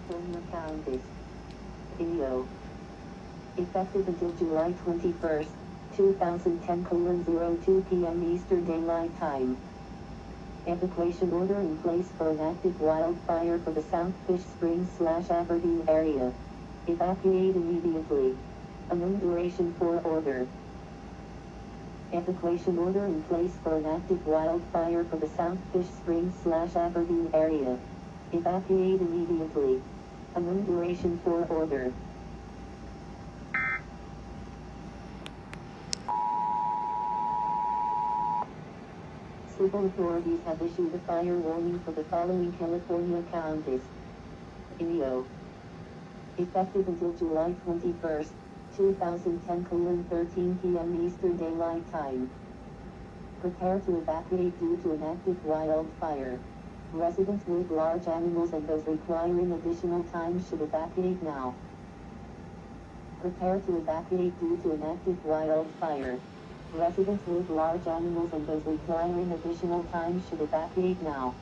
California counties. Inyo. Effective until July 21st, 2010: 02 p.m. Eastern Daylight Time. Evacuation order in place for an active wildfire for the South Fish Springs/Aberdeen area. Evacuate immediately. Unknown duration for order. Evacuation order in place for an active wildfire for the South Fish Springs/Aberdeen area. Evacuate immediately. Unknown duration for order. Civil authorities have issued a fire warning for the following California counties. Inyo. Effective until July 21st, 2010: 13 p.m. Eastern Daylight Time. Prepare to evacuate due to an active wildfire. Residents with large animals and those requiring additional time should evacuate now. Prepare to evacuate due to an active wildfire. Residents with large animals and those requiring additional time should evacuate now.